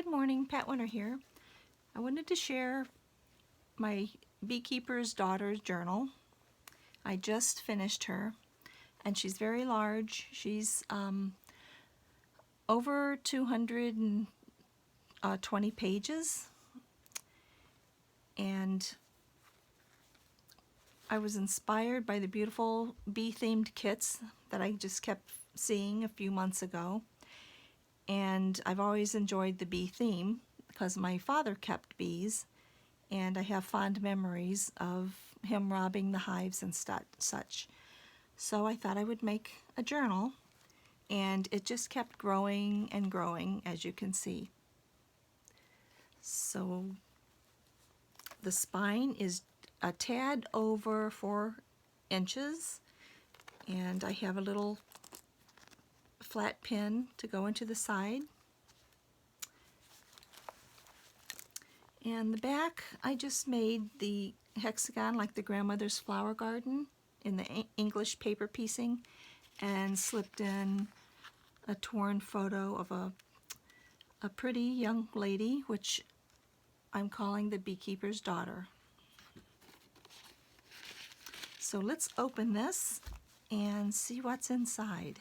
Good morning, Pat Winter here. I wanted to share my Beekeeper's Daughter's journal. I just finished her, and she's very large. She's over 220 pages, and I was inspired by the beautiful bee-themed kits that I just kept seeing a few months ago. And I've always enjoyed the bee theme because my father kept bees, and I have fond memories of him robbing the hives and such. So I thought I would make a journal, and it just kept growing and growing, as you can see. So the spine is a tad over 4 inches, and I have a little flat pin to go into the side. And the back, I just made the hexagon like the grandmother's flower garden in the English paper piecing, and slipped in a torn photo of a pretty young lady, which I'm calling the Beekeeper's Daughter. So let's open this and see what's inside.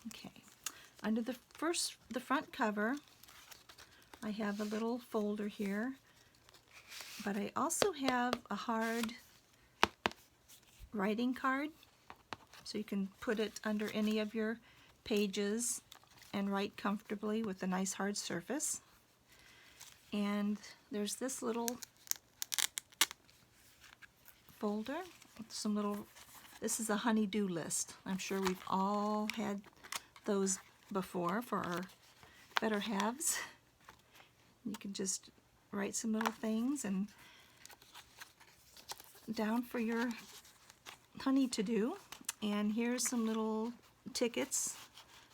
Okay, under the front cover, I have a little folder here, but I also have a hard writing card, so you can put it under any of your pages and write comfortably with a nice hard surface. And there's this little folder with this is a honey-do list. I'm sure we've all had those before for our better halves. You can just write some little things and down for your honey to do. And here's some little tickets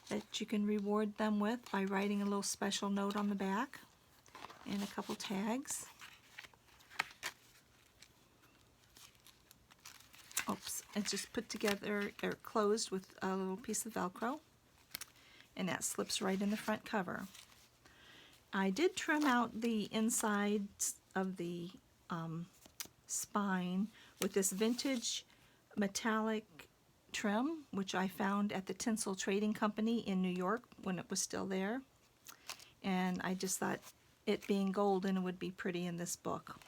that you can reward them with by writing a little special note on the back, and a couple tags. Oops, it's just put together or closed with a little piece of Velcro, and that slips right in the front cover. I did trim out the insides of the spine with this vintage metallic trim, which I found at the Tinsel Trading Company in New York when it was still there. And I just thought it being golden would be pretty in this book.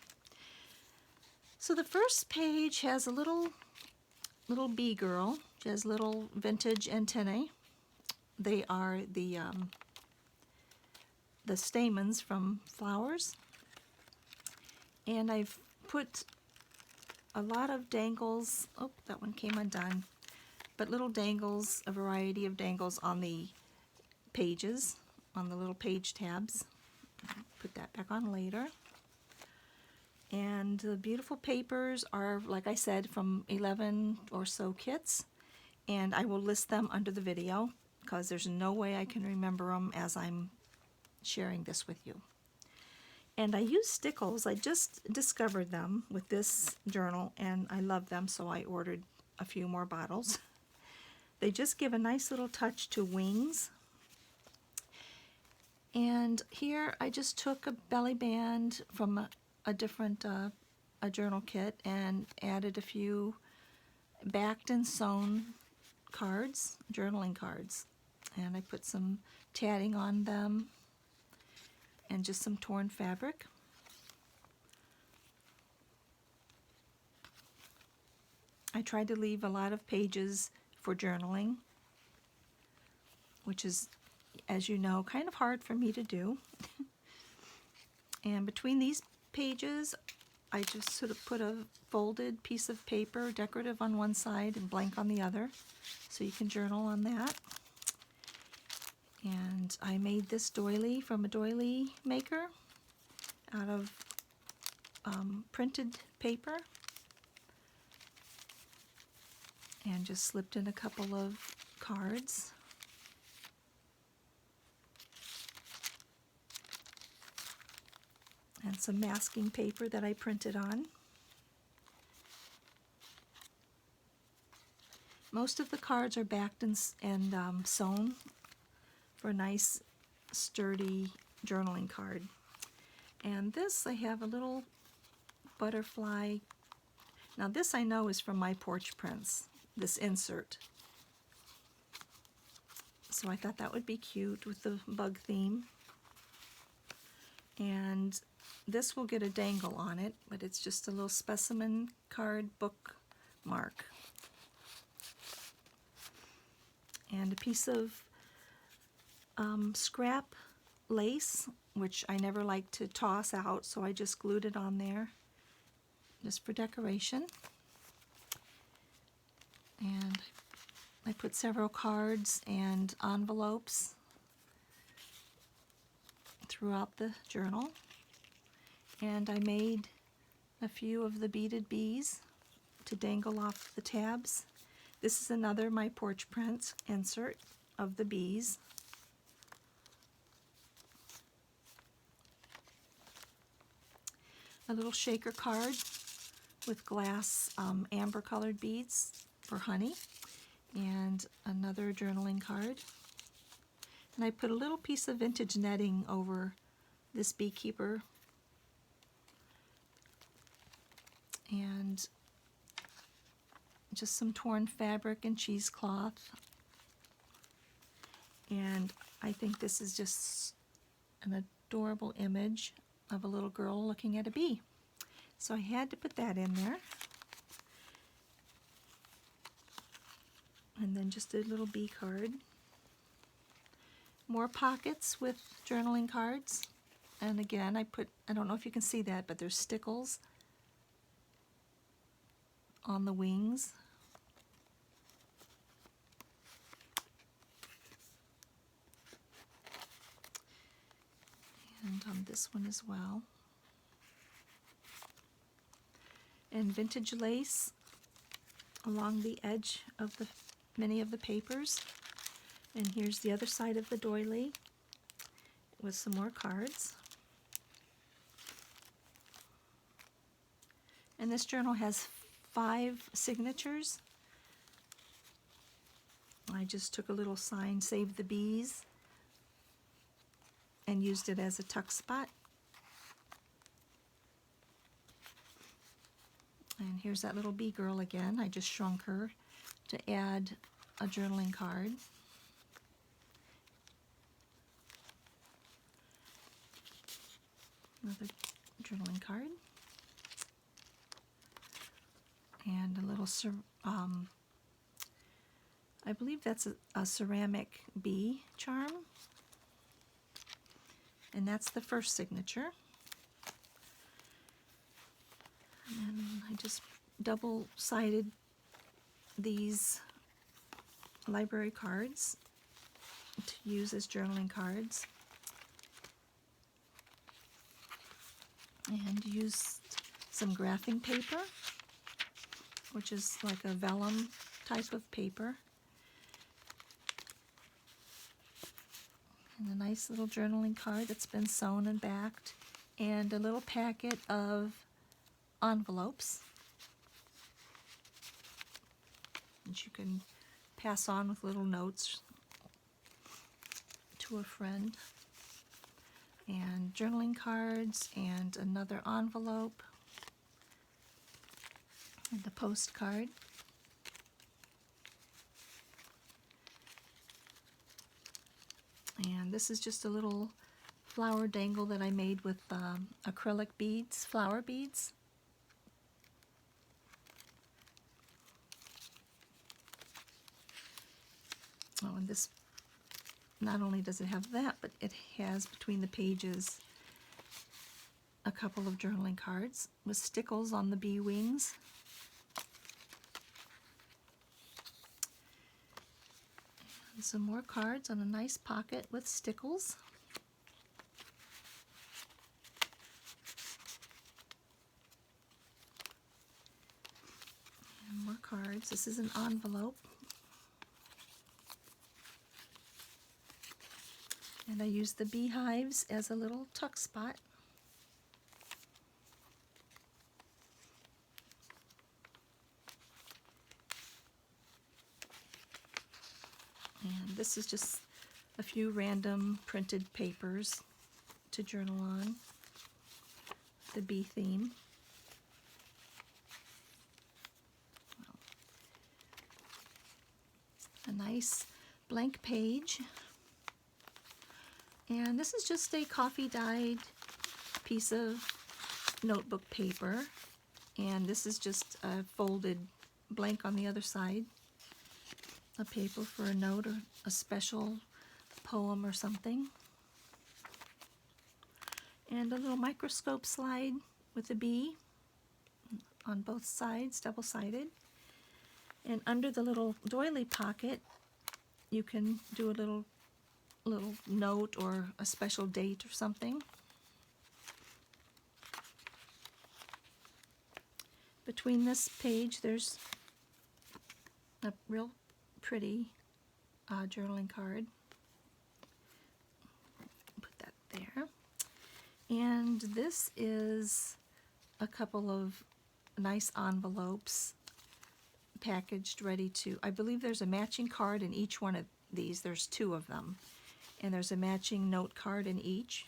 So the first page has a little bee girl. She has little vintage antennae. They are the stamens from flowers. And I've put a lot of dangles. Oh, that one came undone. But little dangles, a variety of dangles on the pages, on the little page tabs. Put that back on later. And the beautiful papers are, like I said, from 11 or so kits, and I will list them under the video because there's no way I can remember them as I'm sharing this with you. And I use stickles. I just discovered them with this journal, and I love them, so I ordered a few more bottles. They just give a nice little touch to wings. And here I just took a belly band from a different journal kit and added a few backed and sewn cards, journaling cards. And I put some tatting on them and just some torn fabric. I tried to leave a lot of pages for journaling, which is, as you know, kind of hard for me to do. And between these pages, I just sort of put a folded piece of paper, decorative on one side and blank on the other, so you can journal on that. And I made this doily from a doily maker out of printed paper, and just slipped in a couple of cards. And some masking paper that I printed on. Most of the cards are backed and sewn for a nice sturdy journaling card. And this, I have a little butterfly. Now this I know is from my porch prints, this insert. So I thought that would be cute with the bug theme. And this will get a dangle on it, but it's just a little specimen card bookmark. And a piece of scrap lace, which I never like to toss out, so I just glued it on there just for decoration. And I put several cards and envelopes throughout the journal. And I made a few of the beaded bees to dangle off the tabs. This is another my porch prints insert of the bees. A little shaker card with glass amber colored beads for honey, and another journaling card. And I put a little piece of vintage netting over this Beekeeper, and just some torn fabric and cheesecloth. And I think this is just an adorable image of a little girl looking at a bee. So I had to put that in there. And then just a little bee card. More pockets with journaling cards. And again, I don't know if you can see that, but there's stickles on the wings. And on this one as well. And vintage lace along the edge of many of the papers. And here's the other side of the doily with some more cards. And this journal has 5 signatures. I just took a little sign, "Save the Bees," and used it as a tuck spot. And here's that little bee girl again. I just shrunk her to add a journaling card. Another journaling card. And a little, I believe that's a ceramic bee charm. And that's the first signature. And I just double-sided these library cards to use as journaling cards. And used some graphing paper, which is like a vellum type of paper. And a nice little journaling card that's been sewn and backed. And a little packet of envelopes, which you can pass on with little notes to a friend. And journaling cards, and another envelope, and a postcard. And this is just a little flower dangle that I made with acrylic beads, flower beads. Oh, and this, not only does it have that, but it has between the pages a couple of journaling cards with stickles on the bee wings. And some more cards on a nice pocket with stickles. And more cards. This is an envelope. And I used the beehives as a little tuck spot. this is just a few random printed papers to journal on, the bee theme. A nice blank page. And this is just a coffee dyed piece of notebook paper. And this is just a folded blank on the other side. A paper for a note or a special poem or something. And a little microscope slide with a bee on both sides, double-sided. And under the little doily pocket, you can do a little note or a special date or something. Between this page, there's a real pretty journaling card. Put that there. And this is a couple of nice envelopes packaged, ready to, I believe there's a matching card in each one of these. There's 2 of them. And there's a matching note card in each.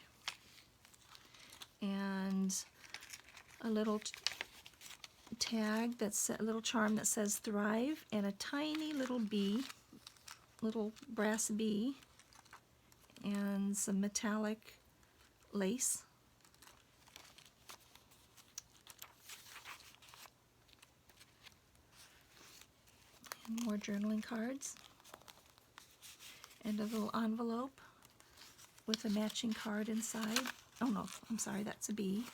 And a little tag, that's a little charm that says Thrive, and a tiny little bee, little brass bee, and some metallic lace. And more journaling cards. And a little envelope with a matching card inside. Oh no, I'm sorry, that's a bee.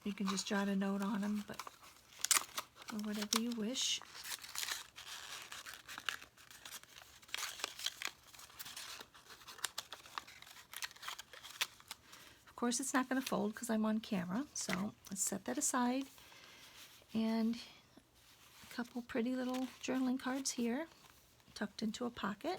You can just jot a note on them, but or whatever you wish. Of course, it's not going to fold because I'm on camera, so let's set that aside. And a couple pretty little journaling cards here, tucked into a pocket.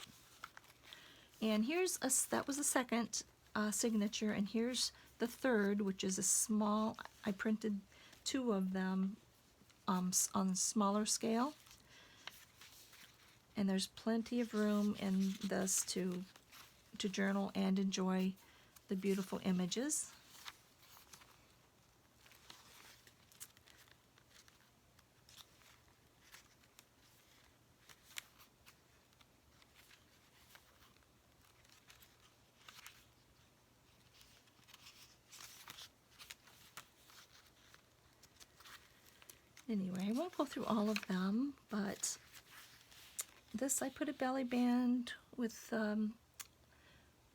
And here's that was the second signature, and here's the third, which is a small. I printed 2 of them on a smaller scale, and there's plenty of room in this to journal and enjoy the beautiful images. Anyway, I won't go through all of them, but this I put a belly band with the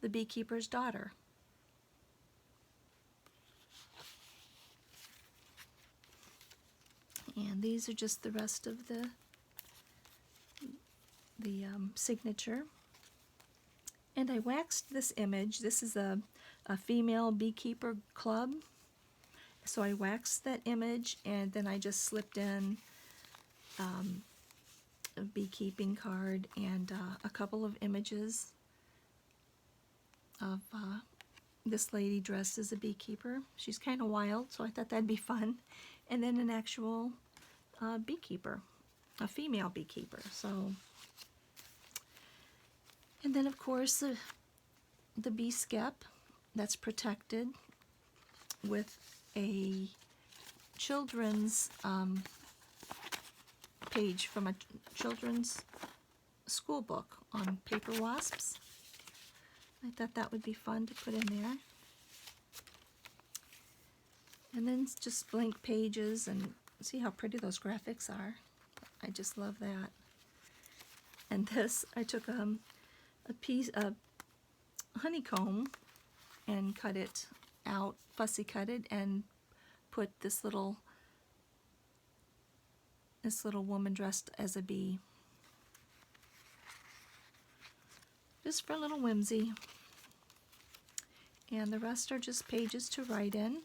Beekeeper's daughter. And these are just the rest of the signature. And I waxed this image. This is a female beekeeper club. So I waxed that image, and then I just slipped in a beekeeping card and a couple of images of this lady dressed as a beekeeper. She's kind of wild, so I thought that'd be fun. And then an actual beekeeper, a female beekeeper. So, and then of course the bee skep that's protected with a children's page from a children's school book on paper wasps. I thought that would be fun to put in there. And then just blank pages, and see how pretty those graphics are. I just love that. And this, I took a piece of honeycomb and cut it out, fussy cut it, and put this little woman dressed as a bee. Just for a little whimsy. And the rest are just pages to write in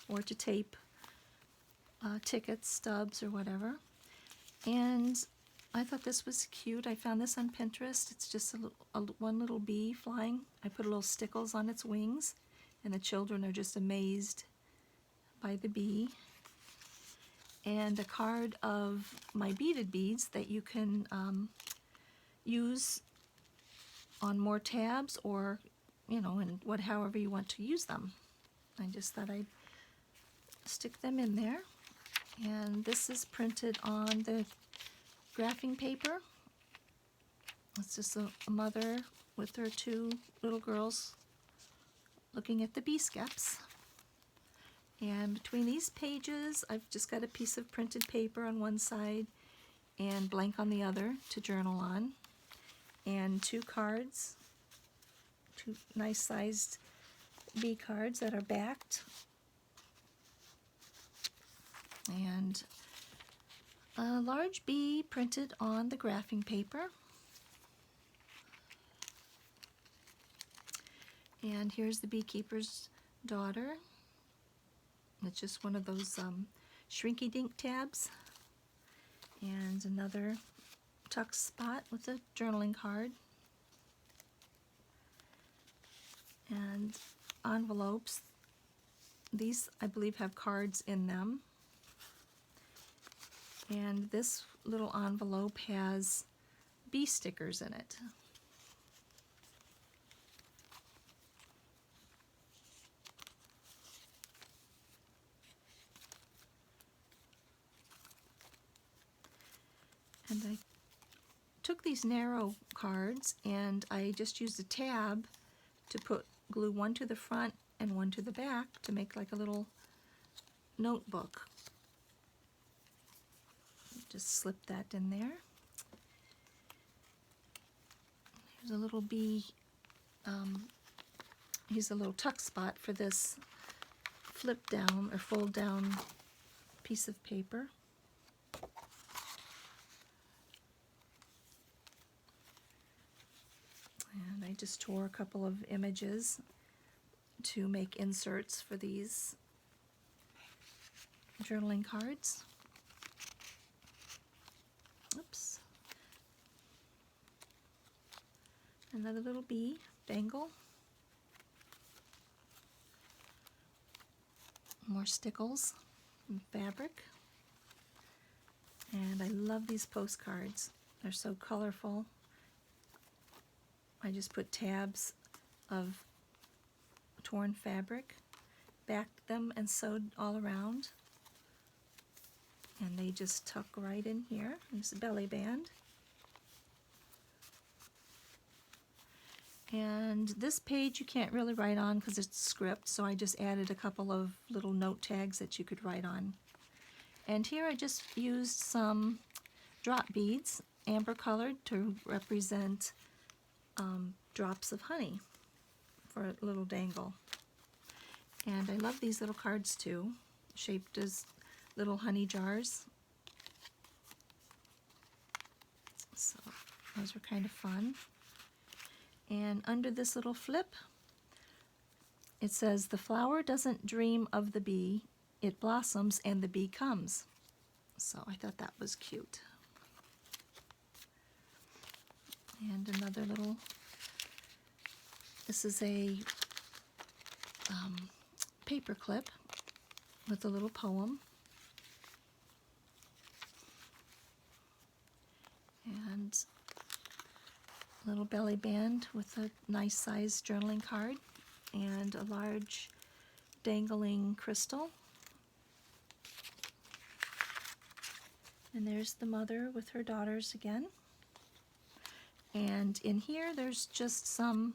or to tape tickets, stubs, or whatever. And I thought this was cute. I found this on Pinterest. It's just one little bee flying. I put little stickles on its wings, and the children are just amazed by the bee. And a card of my beaded beads that you can use on more tabs, or, you know, and however you want to use them. I just thought I'd stick them in there. And this is printed on the graphing paper. It's just a mother with her two little girls looking at the bee skeps. And between these pages, I've just got a piece of printed paper on one side and blank on the other to journal on. And two cards, two nice sized bee cards that are backed. And a large bee printed on the graphing paper. And here's the beekeeper's daughter. It's just one of those shrinky dink tabs. And another tuck spot with a journaling card. And envelopes. These, I believe, have cards in them. And this little envelope has bee stickers in it. And I took these narrow cards and I just used a tab to glue one to the front and one to the back to make like a little notebook. Just slip that in there. Here's a little bee, here's a little tuck spot for this flip down or fold down piece of paper. And I just tore a couple of images to make inserts for these journaling cards. Oops. Another little bee dangle. More stickles and fabric. And I love these postcards. They're so colorful. I just put tabs of torn fabric, backed them and sewed all around. And they just tuck right in here. There's a belly band. And this page you can't really write on because it's script, so I just added a couple of little note tags that you could write on. And here I just used some drop beads, amber colored, to represent drops of honey for a little dangle. And I love these little cards too, shaped as little honey jars. So those were kind of fun. And under this little flip, it says, "The flower doesn't dream of the bee, it blossoms and the bee comes." So I thought that was cute. And another little, this is a paper clip with a little poem. And a little belly band with a nice sized journaling card and a large dangling crystal. And there's the mother with her daughters again. And in here there's just some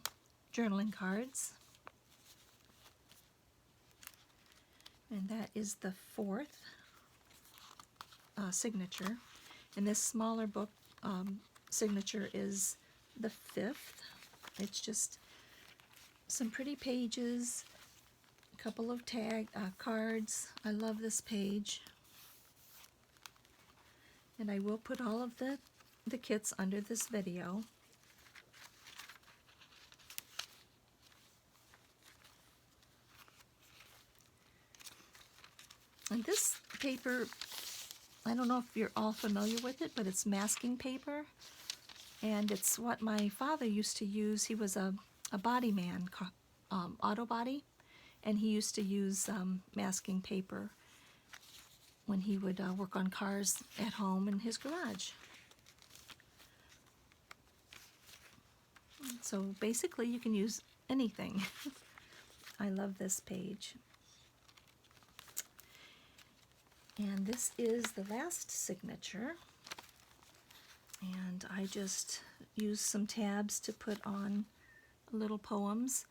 journaling cards. And that is the fourth signature. And this smaller book signature is the fifth. It's just some pretty pages, a couple of cards. I love this page. And I will put all of the kits under this video. And this paper, I don't know if you're all familiar with it, but it's masking paper. And it's what my father used to use. He was a body man, auto body, and he used to use masking paper when he would work on cars at home in his garage. So basically you can use anything. I love this page. And this is the last signature. And I just used some tabs to put on little poems.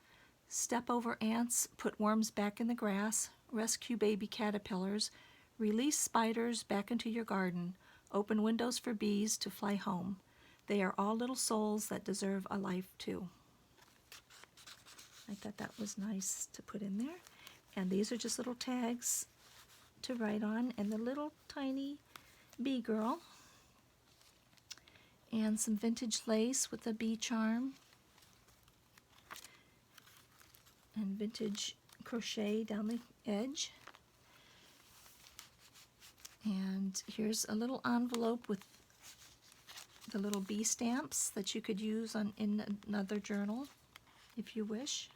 Step over ants, put worms back in the grass, rescue baby caterpillars, release spiders back into your garden, open windows for bees to fly home. They are all little souls that deserve a life too. I thought that was nice to put in there. And these are just little tags to write on, and the little tiny bee girl, and some vintage lace with a bee charm, and vintage crochet down the edge. And here's a little envelope with the little bee stamps that you could use in another journal if you wish.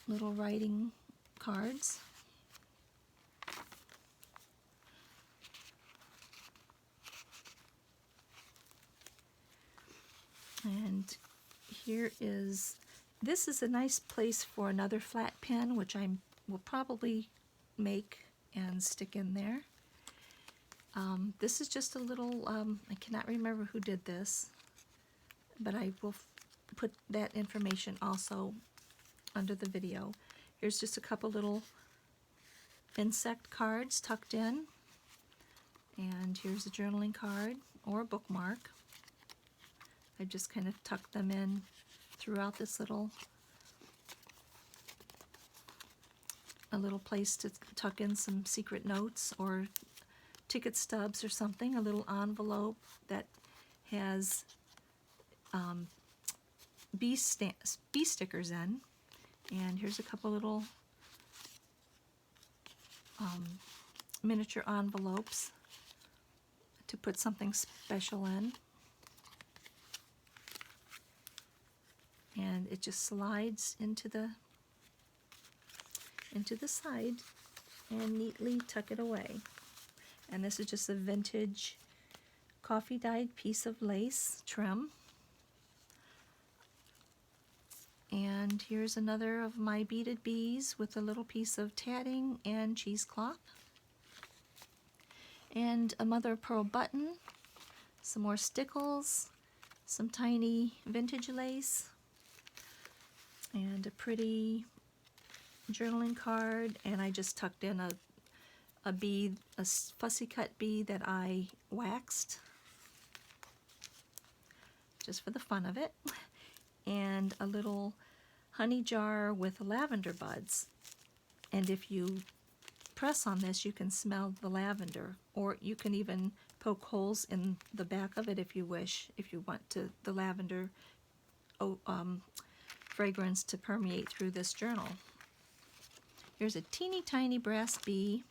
Little writing cards. And this is a nice place for another flat pen, which I will probably make and stick in there. This is just a little, I cannot remember who did this, but I will put that information also under the video. Here's just a couple little insect cards tucked in, and here's a journaling card or a bookmark. I just kind of tucked them in throughout this a little place to tuck in some secret notes or ticket stubs or something, a little envelope that has bee stickers in. And here's a couple little miniature envelopes to put something special in. And it just slides into the side and neatly tuck it away. And this is just a vintage coffee dyed piece of lace trim. And here's another of my beaded bees with a little piece of tatting and cheesecloth. And a mother of pearl button, some more stickles, some tiny vintage lace, and a pretty journaling card. And I just tucked in a bead, a fussy cut bead that I waxed just for the fun of it, and a little honey jar with lavender buds. And if you press on this, you can smell the lavender, or you can even poke holes in the back of it if you wish, if you want the lavender fragrance to permeate through this journal. Here's a teeny tiny brass bee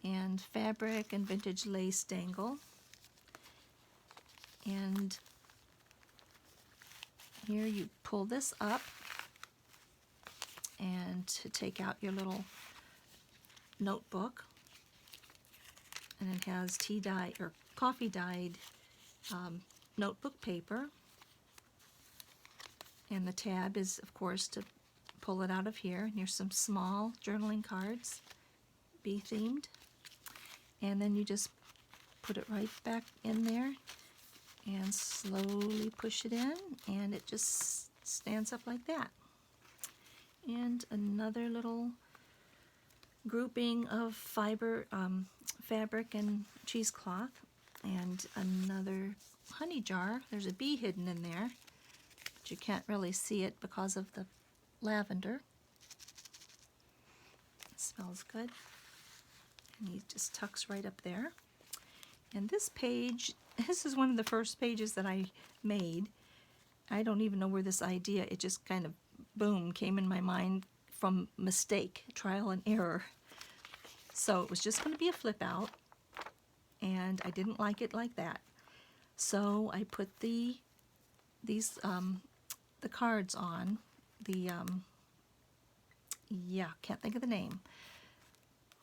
and fabric and vintage lace dangle. And here you pull this up, and to take out your little notebook, and it has tea dye or coffee dyed notebook paper, and the tab is of course to pull it out of here. And here's some small journaling cards, bee themed, and then you just put it right back in there and slowly push it in, and it just stands up like that. And another little grouping of fabric and cheesecloth, and another honey jar. There's a bee hidden in there, but you can't really see it because of the lavender. It smells good, and he just tucks right up there. And this page, this is one of the first pages that I made. I don't even know where this idea, it just kind of boom, came in my mind from mistake, trial and error. So it was just going to be a flip out, and I didn't like it like that. So I put the cards on, can't think of the name.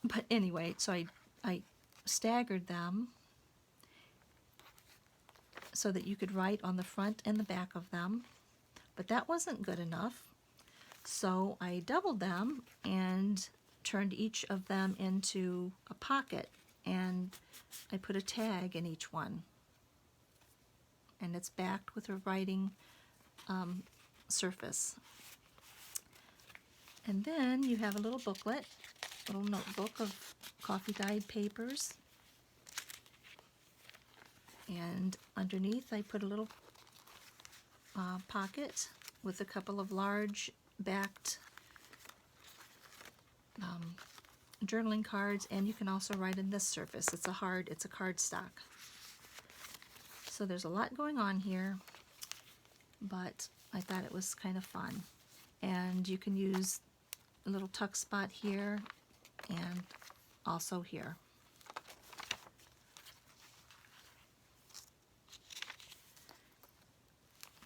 But anyway, so I staggered them so that you could write on the front and the back of them, but that wasn't good enough. So I doubled them and turned each of them into a pocket, and I put a tag in each one. And it's backed with a writing surface. And then you have a little booklet, little notebook of coffee dyed papers. And underneath I put a little pocket with a couple of large backed journaling cards, and you can also write in this surface. It's a cardstock. So there's a lot going on here, but I thought it was kind of fun. And you can use a little tuck spot here and also here.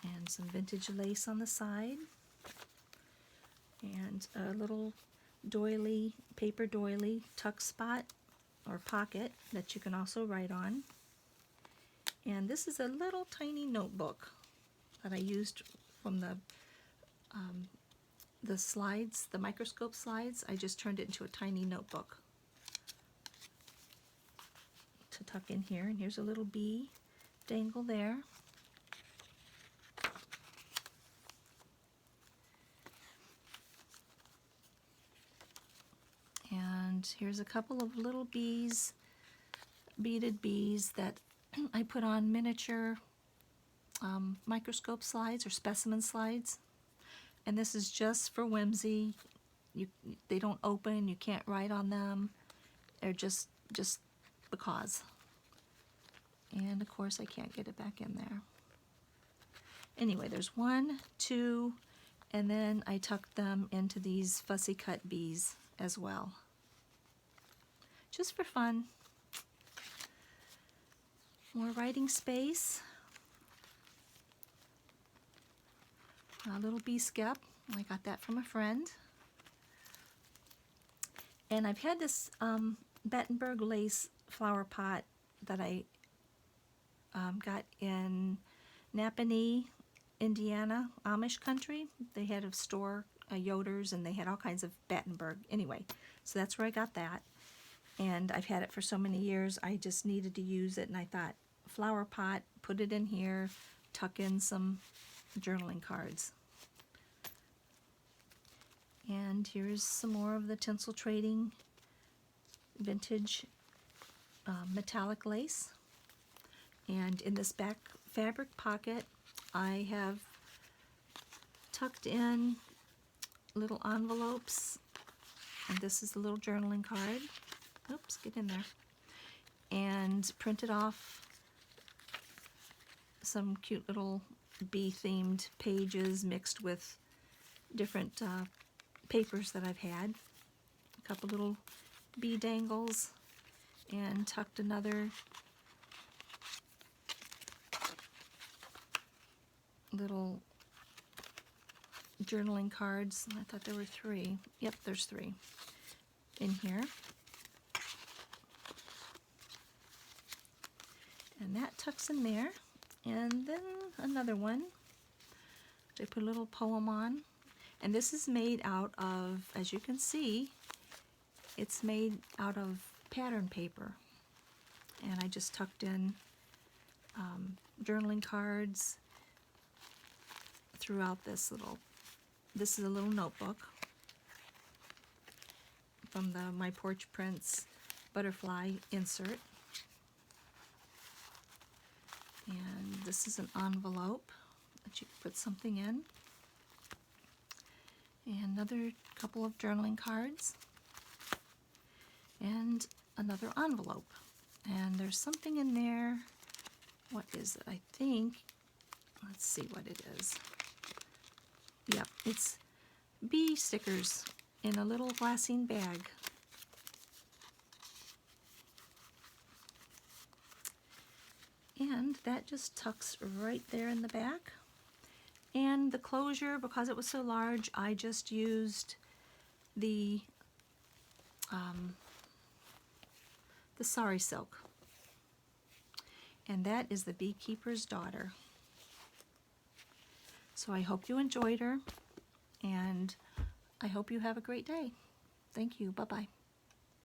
And some vintage lace on the side, and a little doily, paper doily tuck spot or pocket that you can also write on. And this is a little tiny notebook that I used from the slides, the microscope slides. I just turned it into a tiny notebook to tuck in here. And here's a little bee dangle there. And here's a couple of little bees, beaded bees that I put on miniature microscope slides or specimen slides. And this is just for whimsy. They don't open, you can't write on them. They're just because. And of course I can't get it back in there. Anyway, there's 1, 2, and then I tucked them into these fussy cut bees as well. Just for fun. More writing space. A little bee skep. I got that from a friend. And I've had this Battenberg lace flower pot that I got in Napanee, Indiana, Amish country. They had a store, Yoder's, and they had all kinds of Battenberg. Anyway, so that's where I got that. And I've had it for so many years, I just needed to use it, and I thought, flower pot, put it in here, tuck in some journaling cards. And here's some more of the Tinsel Trading vintage metallic lace. And in this back fabric pocket, I have tucked in little envelopes, and this is the little journaling card. Oops, get in there. And printed off some cute little bee-themed pages mixed with different papers that I've had. A couple little bee dangles, and tucked another little journaling cards. I thought there were 3. Yep, there's 3 in here. And that tucks in there. And then another one, which I put a little poem on. And this is made out of, as you can see, it's made out of pattern paper. And I just tucked in journaling cards throughout this is a little notebook from the My Porch Prints butterfly insert. And this is an envelope that you can put something in. And another couple of journaling cards. And another envelope. And there's something in there. What is it? I think, let's see what it is. Yeah, it's bee stickers in a little glassine bag. And that just tucks right there in the back. And the closure, because it was so large, I just used the sari silk. and that is the Beekeeper's Daughter. So I hope you enjoyed her, and I hope you have a great day. Thank you. Bye-bye.